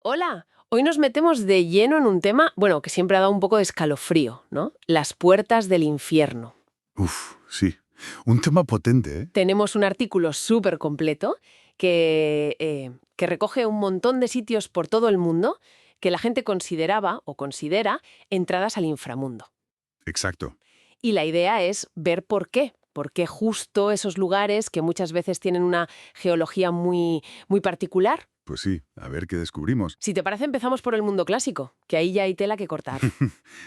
Hola, hoy nos metemos de lleno en un tema, bueno, que siempre ha dado un poco de escalofrío, ¿no? Las puertas del infierno. Uf, sí. Un tema potente, ¿eh? Tenemos un artículo súper completo que recoge un montón de sitios por todo el mundo que la gente consideraba o considera entradas al inframundo. Exacto. Y la idea es ver por qué justo esos lugares que muchas veces tienen una geología muy particular. Pues sí, a ver qué descubrimos. Si te parece, empezamos por el mundo clásico, que ahí ya hay tela que cortar.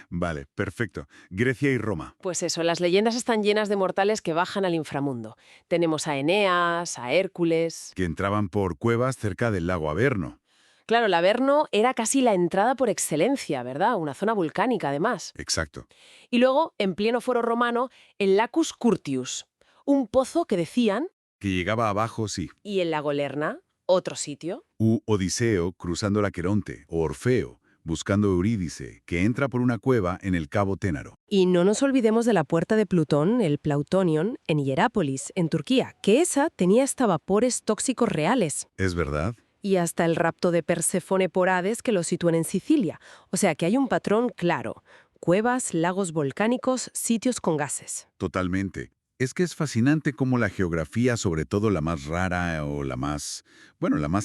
Vale, perfecto. Grecia y Roma. Pues eso, las leyendas están llenas de mortales que bajan al inframundo. Tenemos a Eneas, a Hércules. Que entraban por cuevas cerca del lago Averno. Claro, el Averno era casi la entrada por excelencia, ¿verdad? Una zona volcánica, además. Exacto. Y luego, en pleno foro romano, el Lacus Curtius, un pozo que decían, Que llegaba abajo, sí. y el lago Lerna, otro sitio. U Odiseo cruzando la Queronte, o Orfeo, buscando Eurídice, que entra por una cueva en el cabo Ténaro. Y no nos olvidemos de la puerta de Plutón, el Plautonion, en Hierápolis, en Turquía, que esa tenía hasta vapores tóxicos reales. ¿Es verdad? Y hasta el rapto de Perséfone por Hades que lo sitúan en Sicilia. O sea que hay un patrón claro. Cuevas, lagos volcánicos, sitios con gases. Totalmente. Es que es fascinante cómo la geografía, sobre todo la más rara o la más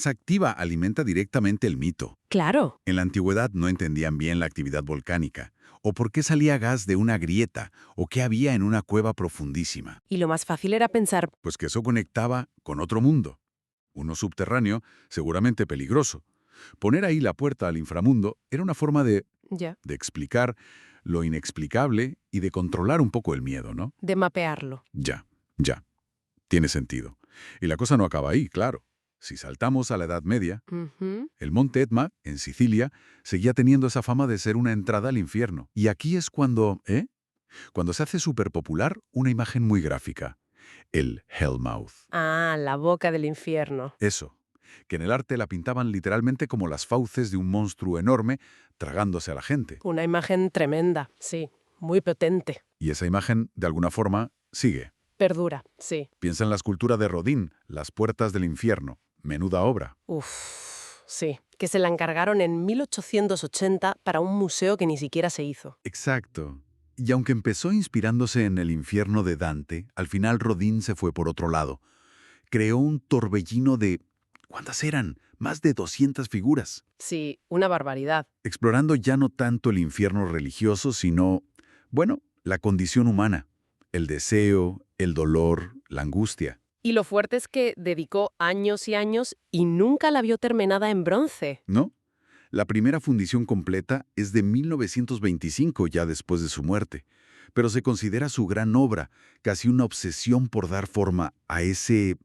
activa, alimenta directamente el mito. Claro. En la antigüedad no entendían bien la actividad volcánica, o por qué salía gas de una grieta, o qué había en una cueva profundísima. Y lo más fácil era pensar, Pues que eso conectaba con otro mundo, uno subterráneo, seguramente peligroso. Poner ahí la puerta al inframundo era una forma ya, de explicar lo inexplicable y de controlar un poco el miedo, ¿no? de mapearlo. Ya, tiene sentido. Y la cosa no acaba ahí, claro. Si saltamos a la Edad Media, Ujú. el monte Etna, en Sicilia, seguía teniendo esa fama de ser una entrada al infierno. Y aquí es cuando, Cuando se hace súper popular una imagen muy gráfica. El Hellmouth. Ah, la boca del infierno. Eso, que en el arte la pintaban literalmente como las fauces de un monstruo enorme tragándose a la gente. Una imagen tremenda, sí, muy potente. Y esa imagen, de alguna forma, sigue. Perdura, sí. Piensa en la escultura de Rodin, Las puertas del infierno. Menuda obra. Uf, sí. Que se la encargaron en 1880 para un museo que ni siquiera se hizo. Exacto. Y aunque empezó inspirándose en el infierno de Dante, al final Rodin se fue por otro lado. Creó un torbellino de... ¿Cuántas eran? Más de 200 figuras. Sí, una barbaridad. Explorando ya no tanto el infierno religioso, sino, bueno, la condición humana. El deseo, el dolor, la angustia. Y lo fuerte es que dedicó años y años y nunca la vio terminada en bronce. ¿No? La primera fundición completa es de 1925, ya después de su muerte, pero se considera su gran obra, casi una obsesión por dar forma a ese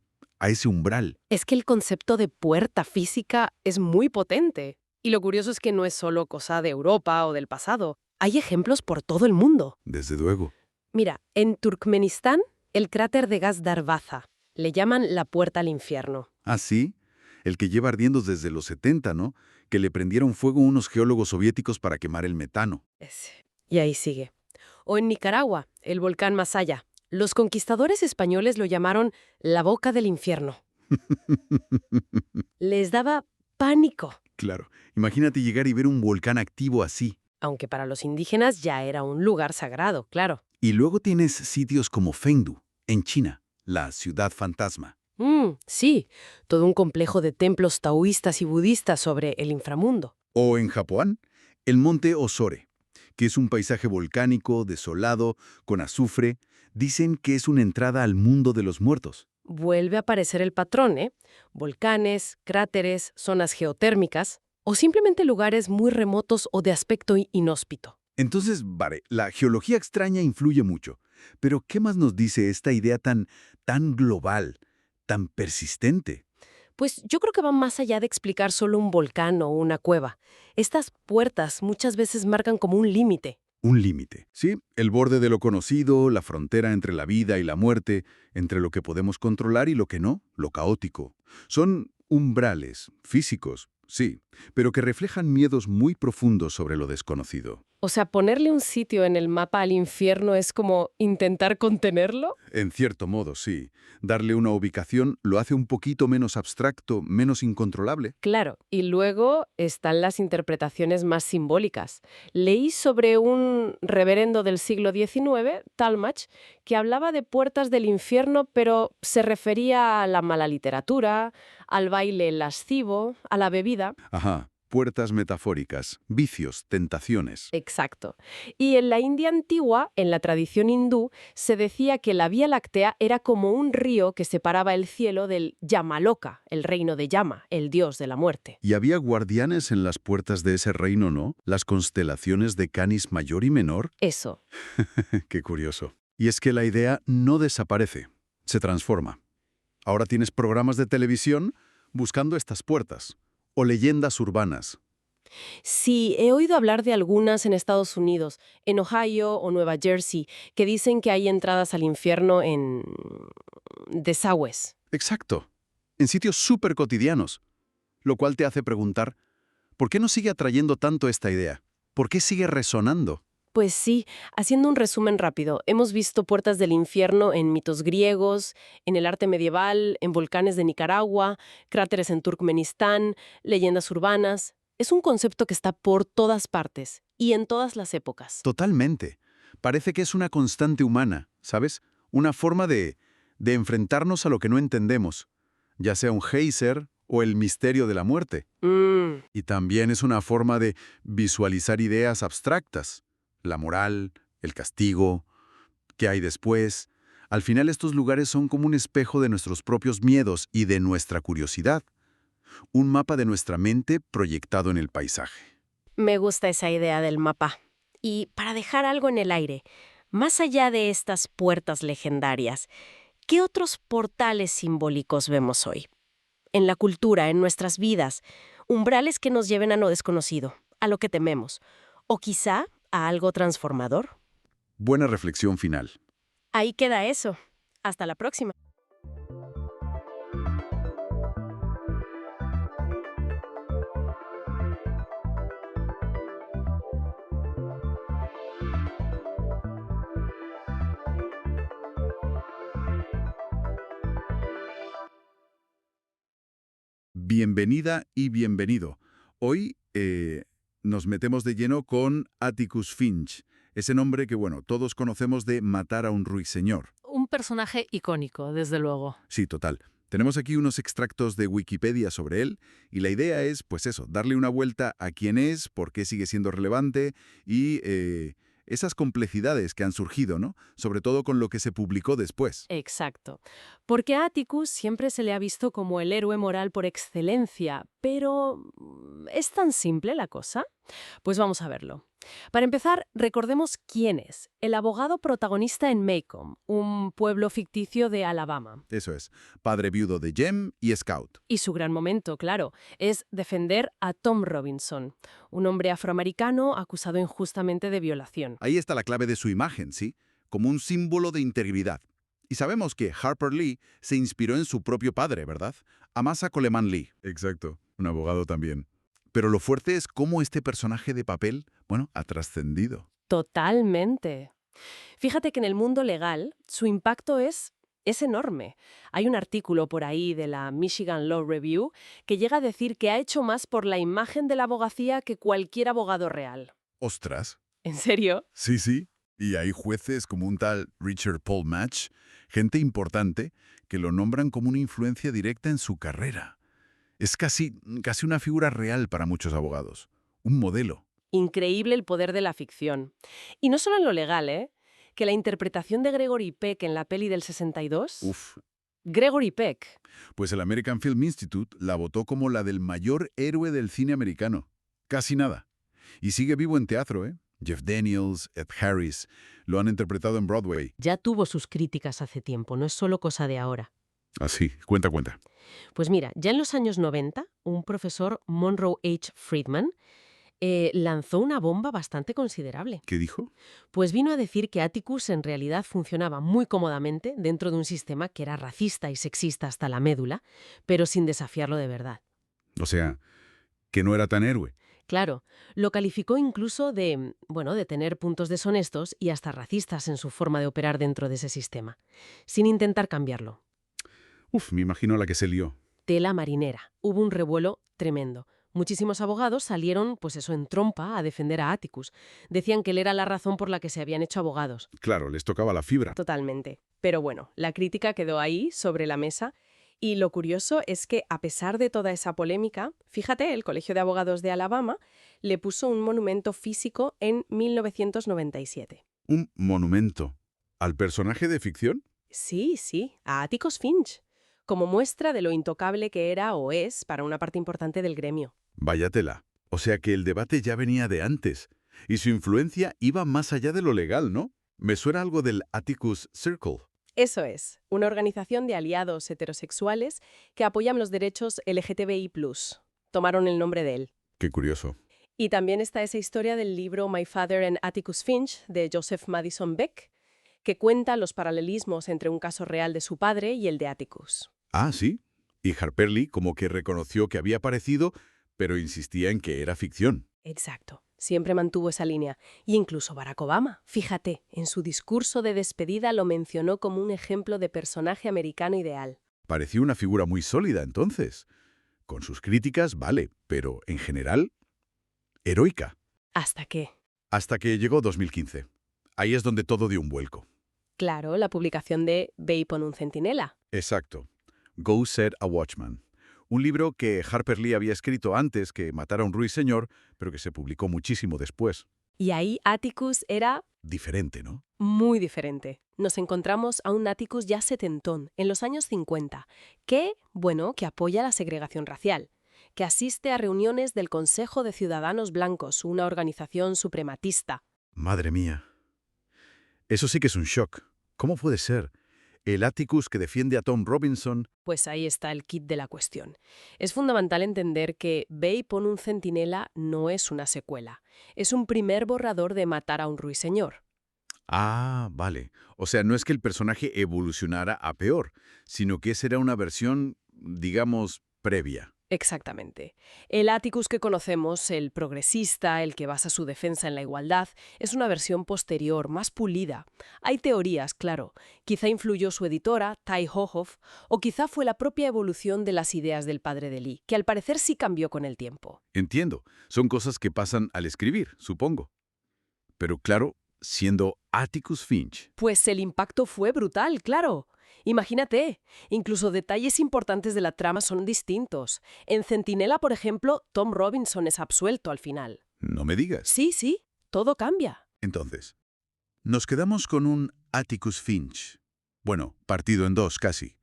umbral. Es que el concepto de puerta física es muy potente. Y lo curioso es que no es solo cosa de Europa o del pasado. Hay ejemplos por todo el mundo. Desde luego. Mira, en Turkmenistán, el cráter de gas Darvaza. Le llaman la puerta al infierno. Ah, sí, el que lleva ardiendo desde los 70, ¿no? Que le prendieron fuego unos geólogos soviéticos para quemar el metano. Ese. Y ahí sigue. O en Nicaragua, el volcán Masaya. Los conquistadores españoles lo llamaron la boca del infierno. Les daba pánico, Claro, imagínate llegar y ver un volcán activo así. aunque para los indígenas ya era un lugar sagrado, claro. Y luego tienes sitios como Fengdu, en China, la ciudad fantasma. Sí, todo un complejo de templos taoístas y budistas sobre el inframundo. O en Japón, el monte Osore, que es un paisaje volcánico, desolado, con azufre. Dicen que es una entrada al mundo de los muertos. Vuelve a aparecer el patrón, ¿eh? Volcanes, cráteres, zonas geotérmicas o simplemente lugares muy remotos o de aspecto inhóspito. Entonces, vale, la geología extraña influye mucho. Pero ¿qué más nos dice esta idea tan global, tan persistente? Pues yo creo que va más allá de explicar solo un volcán o una cueva. Estas puertas muchas veces marcan como un límite. Un límite. Sí, el borde de lo conocido, la frontera entre la vida y la muerte, entre lo que podemos controlar y lo que no, lo caótico. Son umbrales, físicos, sí, pero que reflejan miedos muy profundos sobre lo desconocido. O sea, ponerle un sitio en el mapa al infierno es como intentar contenerlo. En cierto modo, sí. Darle una ubicación lo hace un poquito menos abstracto, menos incontrolable. Claro, y luego están las interpretaciones más simbólicas. Leí sobre un reverendo del siglo XIX, Talmage, que hablaba de puertas del infierno, pero se refería a la mala literatura, al baile lascivo, a la bebida. Ajá. Puertas metafóricas, vicios, tentaciones. Exacto. Y en la India antigua, en la tradición hindú, se decía que la Vía Láctea era como un río que separaba el cielo del Yamaloka, el reino de Yama, el dios de la muerte. Y había guardianes en las puertas de ese reino, ¿no? Las constelaciones de Canis Mayor y Menor. Eso. Qué curioso. Y es que la idea no desaparece, se transforma. Ahora tienes programas de televisión buscando estas puertas, o leyendas urbanas. Sí, he oído hablar de algunas en Estados Unidos, en Ohio o Nueva Jersey, que dicen que hay entradas al infierno en desagües. Exacto, en sitios súper cotidianos, lo cual te hace preguntar, ¿por qué nos sigue atrayendo tanto esta idea? ¿Por qué sigue resonando? Pues sí, haciendo un resumen rápido, hemos visto puertas del infierno en mitos griegos, en el arte medieval, en volcanes de Nicaragua, cráteres en Turkmenistán, leyendas urbanas. Es un concepto que está por todas partes y en todas las épocas. Totalmente. Parece que es una constante humana, ¿sabes? Una forma de enfrentarnos a lo que no entendemos, ya sea un geyser o el misterio de la muerte. Y también es una forma de visualizar ideas abstractas. La moral, el castigo, qué hay después. Al final estos lugares son como un espejo de nuestros propios miedos y de nuestra curiosidad. Un mapa de nuestra mente proyectado en el paisaje. Me gusta esa idea del mapa. Y para dejar algo en el aire, más allá de estas puertas legendarias, ¿qué otros portales simbólicos vemos hoy? En la cultura, en nuestras vidas, umbrales que nos lleven a lo desconocido, a lo que tememos, o quizá a algo transformador. Buena reflexión final. Ahí queda eso. Hasta la próxima. Bienvenida y bienvenido. Hoy nos metemos de lleno con Atticus Finch, ese nombre que, bueno, todos conocemos de Matar a un ruiseñor. Un personaje icónico, desde luego. Sí, total. Tenemos aquí unos extractos de Wikipedia sobre él y la idea es, pues eso, darle una vuelta a quién es, por qué sigue siendo relevante y esas complejidades que han surgido, ¿no? Sobre todo con lo que se publicó después. Exacto. Porque a Atticus siempre se le ha visto como el héroe moral por excelencia, pero ¿es tan simple la cosa? Pues vamos a verlo. Para empezar, recordemos quién es, el abogado protagonista en Macomb, un pueblo ficticio de Alabama. Eso es, padre viudo de Jem y Scout. Y su gran momento, claro, es defender a Tom Robinson, un hombre afroamericano acusado injustamente de violación. Ahí está la clave de su imagen, ¿sí? Como un símbolo de integridad. Y sabemos que Harper Lee se inspiró en su propio padre, ¿verdad? Amasa Coleman Lee. Exacto, un abogado también. Pero lo fuerte es cómo este personaje de papel, bueno, ha trascendido. Totalmente. Fíjate que en el mundo legal su impacto es enorme. Hay un artículo por ahí de la Michigan Law Review que llega a decir que ha hecho más por la imagen de la abogacía que cualquier abogado real. ¡Ostras! ¿En serio? Sí, sí. Y hay jueces como un tal Richard Paul Match, gente importante, que lo nombran como una influencia directa en su carrera. Es casi una figura real para muchos abogados. Un modelo. Increíble el poder de la ficción. Y no solo en lo legal, ¿eh? Que la interpretación de Gregory Peck en la peli del 62... Uf. Gregory Peck. Pues el American Film Institute la votó como la del mayor héroe del cine americano. Casi nada. Y sigue vivo en teatro, ¿eh? Jeff Daniels, Ed Harris, lo han interpretado en Broadway. Ya tuvo sus críticas hace tiempo, no es solo cosa de ahora. Así, cuenta. Pues mira, ya en los años 90, un profesor, Monroe H. Friedman, lanzó una bomba bastante considerable. ¿Qué dijo? Pues vino a decir que Atticus en realidad funcionaba muy cómodamente dentro de un sistema que era racista y sexista hasta la médula, pero sin desafiarlo de verdad. O sea, que no era tan héroe. Claro, lo calificó incluso de, bueno, de tener puntos deshonestos y hasta racistas en su forma de operar dentro de ese sistema, sin intentar cambiarlo. Uf, me imagino la que se lió. Tela marinera. Hubo un revuelo tremendo. Muchísimos abogados salieron, pues eso, en trompa a defender a Atticus. Decían que él era la razón por la que se habían hecho abogados. Claro, les tocaba la fibra. Totalmente. Pero bueno, la crítica quedó ahí, sobre la mesa. Y lo curioso es que, a pesar de toda esa polémica, fíjate, el Colegio de Abogados de Alabama le puso un monumento físico en 1997. Un monumento. ¿Al personaje de ficción? Sí, sí, a Atticus Finch, como muestra de lo intocable que era o es para una parte importante del gremio. Vaya tela. O sea que el debate ya venía de antes. Y su influencia iba más allá de lo legal, ¿no? Me suena algo del Atticus Circle. Eso es, una organización de aliados heterosexuales que apoyan los derechos LGTBI+. Tomaron el nombre de él. Qué curioso. Y también está esa historia del libro My Father and Atticus Finch, de Joseph Madison Beck, que cuenta los paralelismos entre un caso real de su padre y el de Atticus. Ah, sí. Y Harper Lee como que reconoció que había aparecido, pero insistía en que era ficción. Exacto. Siempre mantuvo esa línea. Y incluso Barack Obama, fíjate, en su discurso de despedida lo mencionó como un ejemplo de personaje americano ideal. Parecía una figura muy sólida entonces. Con sus críticas, vale, pero en general, heroica. ¿Hasta qué? Hasta que llegó 2015. Ahí es donde todo dio un vuelco. Claro, la publicación de Ve y pon un centinela. Exacto. Go Set a Watchman. Un libro que Harper Lee había escrito antes que Matar a un ruiseñor, pero que se publicó muchísimo después. Y ahí Atticus era Diferente, ¿no? muy diferente. Nos encontramos a un Atticus ya setentón, en los años 50, que, bueno, que apoya la segregación racial, que asiste a reuniones del Consejo de Ciudadanos Blancos, una organización suprematista. Madre mía. Eso sí que es un shock. ¿Cómo puede ser? El Atticus que defiende a Tom Robinson. Pues ahí está el kit de la cuestión. Es fundamental entender que Ve y pon un centinela no es una secuela. Es un primer borrador de Matar a un ruiseñor. Ah, vale. O sea, no es que el personaje evolucionara a peor, sino que esa era una versión, digamos, previa. Exactamente. El Atticus que conocemos, el progresista, el que basa su defensa en la igualdad, es una versión posterior, más pulida. Hay teorías, claro. Quizá influyó su editora, Ty Hohoff, o quizá fue la propia evolución de las ideas del padre de Lee, que al parecer sí cambió con el tiempo. Entiendo. Son cosas que pasan al escribir, supongo. Pero claro, siendo Atticus Finch. Pues el impacto fue brutal, claro. Imagínate, incluso detalles importantes de la trama son distintos. En Centinela, por ejemplo, Tom Robinson es absuelto al final. No me digas. Sí, sí, todo cambia. Entonces, nos quedamos con un Atticus Finch. Bueno, partido en dos casi.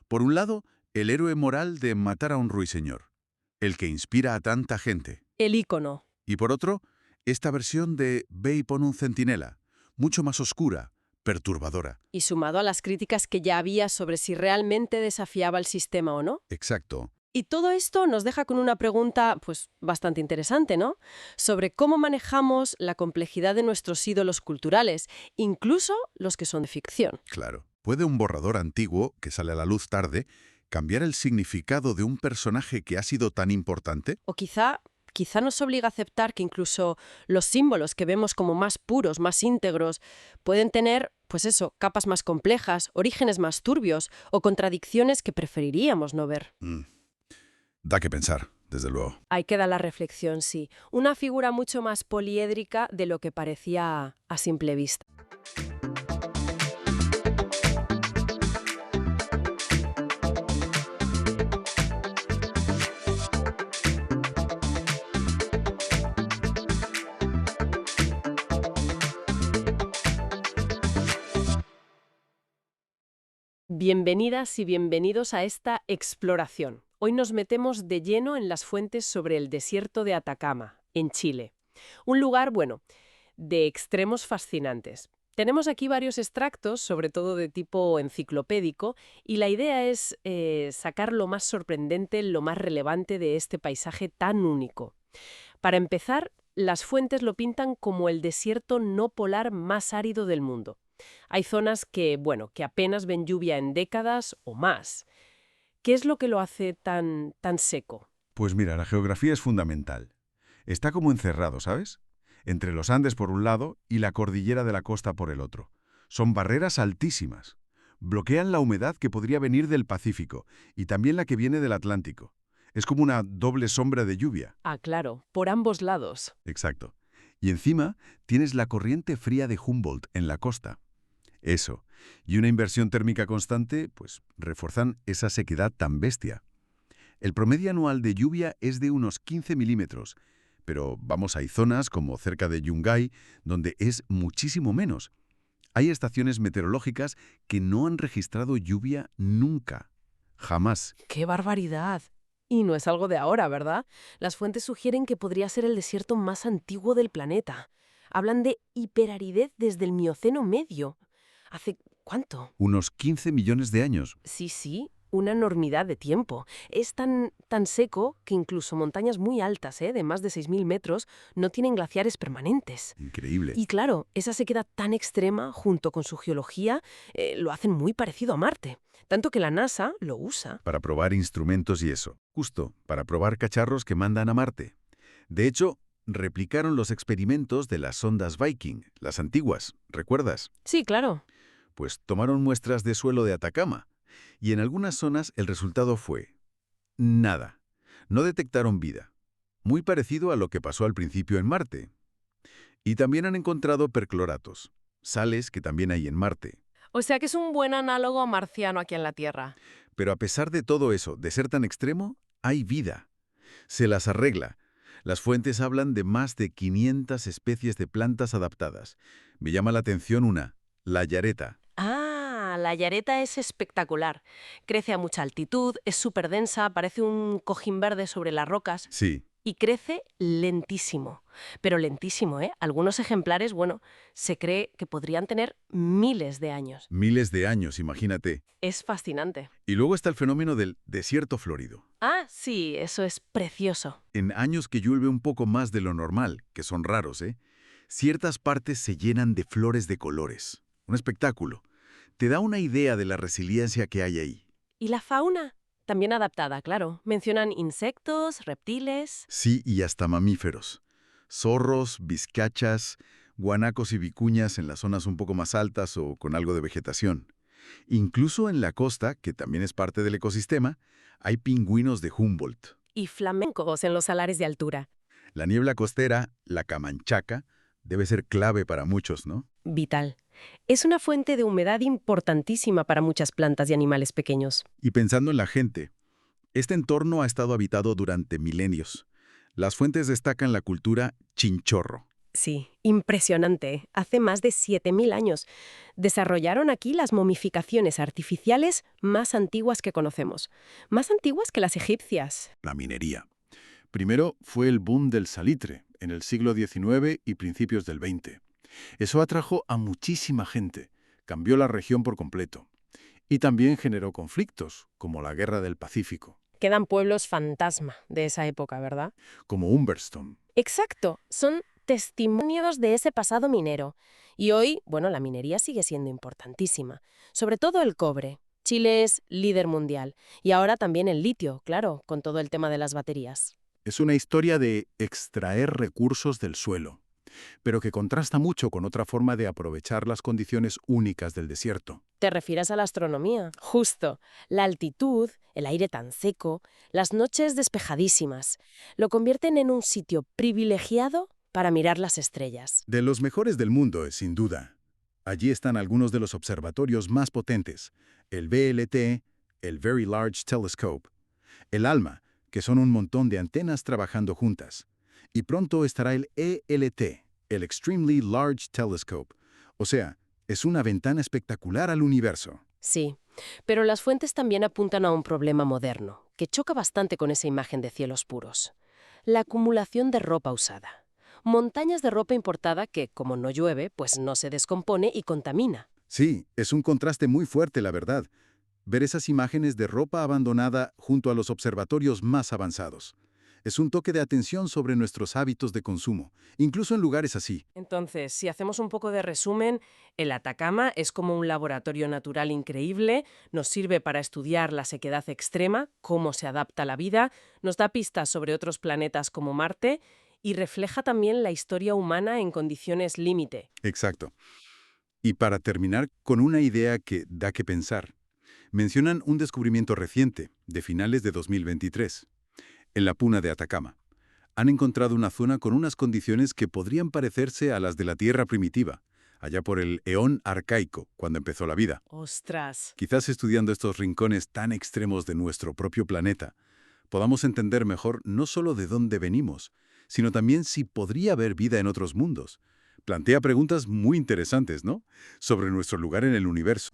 Por un lado, el héroe moral de Matar a un ruiseñor, el que inspira a tanta gente. El ícono. Y por otro, esta versión de Ve y pon un centinela, mucho más oscura, perturbadora. Y sumado a las críticas que ya había sobre si realmente desafiaba el sistema o no. Exacto. Y todo esto nos deja con una pregunta, pues, bastante interesante, ¿no? Sobre cómo manejamos la complejidad de nuestros ídolos culturales, incluso los que son de ficción. Claro. ¿Puede un borrador antiguo, que sale a la luz tarde, cambiar el significado de un personaje que ha sido tan importante? O quizá nos obliga a aceptar que incluso los símbolos que vemos como más puros, más íntegros, pueden tener, pues eso, capas más complejas, orígenes más turbios o contradicciones que preferiríamos no ver. Da que pensar, desde luego. Ahí queda la reflexión, sí. Una figura mucho más poliédrica de lo que parecía a simple vista. Bienvenidas y bienvenidos a esta exploración. Hoy nos metemos de lleno en las fuentes sobre el desierto de Atacama, en Chile. Un lugar, bueno, de extremos fascinantes. Tenemos aquí varios extractos, sobre todo de tipo enciclopédico, y la idea es sacar lo más sorprendente, lo más relevante de este paisaje tan único. Para empezar, las fuentes lo pintan como el desierto no polar más árido del mundo. Hay zonas que, bueno, que apenas ven lluvia en décadas o más. ¿Qué es lo que lo hace tan seco? Pues mira, la geografía es fundamental. Está como encerrado, ¿sabes? Entre los Andes por un lado y la cordillera de la costa por el otro. Son barreras altísimas. Bloquean la humedad que podría venir del Pacífico y también la que viene del Atlántico. Es como una doble sombra de lluvia. Ah, claro, por ambos lados. Exacto. Y encima tienes la corriente fría de Humboldt en la costa. Eso. Y una inversión térmica constante, pues refuerzan esa sequedad tan bestia. El promedio anual de lluvia es de unos 15 milímetros, pero vamos, hay zonas como cerca de Yungay donde es muchísimo menos. Hay estaciones meteorológicas que no han registrado lluvia nunca. Jamás. ¡Qué barbaridad! Y no es algo de ahora, ¿verdad? Las fuentes sugieren que podría ser el desierto más antiguo del planeta. Hablan de hiperaridez desde el Mioceno medio. ¿Hace cuánto? Unos 15 millones de años. Sí, una enormidad de tiempo. Es tan seco que incluso montañas muy altas, de más de 6.000 metros, no tienen glaciares permanentes. Increíble. Y claro, esa sequedad tan extrema, junto con su geología, lo hacen muy parecido a Marte. Tanto que la NASA lo usa. Para probar instrumentos y eso. Justo, para probar cacharros que mandan a Marte. De hecho, replicaron los experimentos de las sondas Viking, las antiguas, ¿recuerdas? Sí, claro. Pues tomaron muestras de suelo de Atacama, y en algunas zonas el resultado fue nada. No detectaron vida. Muy parecido a lo que pasó al principio en Marte. Y también han encontrado percloratos, sales que también hay en Marte. O sea que es un buen análogo marciano aquí en la Tierra. Pero a pesar de todo eso, de ser tan extremo, hay vida. Se las arregla. Las fuentes hablan de más de 500 especies de plantas adaptadas. Me llama la atención una, la yareta. Ah, la yareta es espectacular. Crece a mucha altitud, es súper densa, parece un cojín verde sobre las rocas Sí, y crece lentísimo. Pero lentísimo, ¿eh? Algunos ejemplares, bueno, se cree que podrían tener miles de años. miles de años, imagínate. Es fascinante. Y luego está el fenómeno del desierto florido. Ah, sí, eso es precioso. En años que llueve un poco más de lo normal, que son raros, ciertas partes se llenan de flores de colores. Un espectáculo. Te da una idea de la resiliencia que hay ahí. ¿Y la fauna? También adaptada, claro. Mencionan insectos, reptiles. Sí, y hasta mamíferos. Zorros, vizcachas, guanacos y vicuñas en las zonas un poco más altas o con algo de vegetación. Incluso en la costa, que también es parte del ecosistema, hay pingüinos de Humboldt. Y flamencos en los salares de altura. La niebla costera, la camanchaca, debe ser clave para muchos, ¿no? Vital. Es una fuente de humedad importantísima para muchas plantas y animales pequeños. Y pensando en la gente, este entorno ha estado habitado durante milenios. Las fuentes destacan la cultura chinchorro. Sí, impresionante. Hace más de 7.000 años. Desarrollaron aquí las momificaciones artificiales más antiguas que conocemos. Más antiguas que las egipcias. La minería. Primero fue el boom del salitre, en el siglo XIX y principios del XX. Eso atrajo a muchísima gente, cambió la región por completo. Y también generó conflictos, como la Guerra del Pacífico, Quedan pueblos fantasma de esa época, ¿verdad? como Humberston. Exacto, son testimonios de ese pasado minero. Y hoy, bueno, la minería sigue siendo importantísima. Sobre todo el cobre. Chile es líder mundial. Y ahora también el litio, claro, con todo el tema de las baterías. Es una historia de extraer recursos del suelo, pero que contrasta mucho con otra forma de aprovechar las condiciones únicas del desierto. ¿Te refieres a la astronomía? Justo. La altitud, el aire tan seco, las noches despejadísimas, lo convierten en un sitio privilegiado para mirar las estrellas. De los mejores del mundo, sin duda. Allí están algunos de los observatorios más potentes, el VLT, el Very Large Telescope, el ALMA, que son un montón de antenas trabajando juntas. Y pronto estará el ELT, el Extremely Large Telescope. O sea, es una ventana espectacular al universo. Sí, pero las fuentes también apuntan a un problema moderno, que choca bastante con esa imagen de cielos puros. La acumulación de ropa usada. Montañas de ropa importada que, como no llueve, pues no se descompone y contamina. Sí, es un contraste muy fuerte, la verdad. Ver esas imágenes de ropa abandonada junto a los observatorios más avanzados. Es un toque de atención sobre nuestros hábitos de consumo, incluso en lugares así. Entonces, si hacemos un poco de resumen, el Atacama es como un laboratorio natural increíble, nos sirve para estudiar la sequedad extrema, cómo se adapta la vida, nos da pistas sobre otros planetas como Marte Y refleja también la historia humana en condiciones límite. Exacto. Y para terminar con una idea que da que pensar, mencionan un descubrimiento reciente, de finales de 2023, en la Puna de Atacama. Han encontrado una zona con unas condiciones que podrían parecerse a las de la Tierra primitiva, allá por el eón arcaico, cuando empezó la vida. ¡Ostras! Quizás estudiando estos rincones tan extremos de nuestro propio planeta, podamos entender mejor no solo de dónde venimos, sino también si podría haber vida en otros mundos. Plantea preguntas muy interesantes, ¿no? Sobre nuestro lugar en el universo.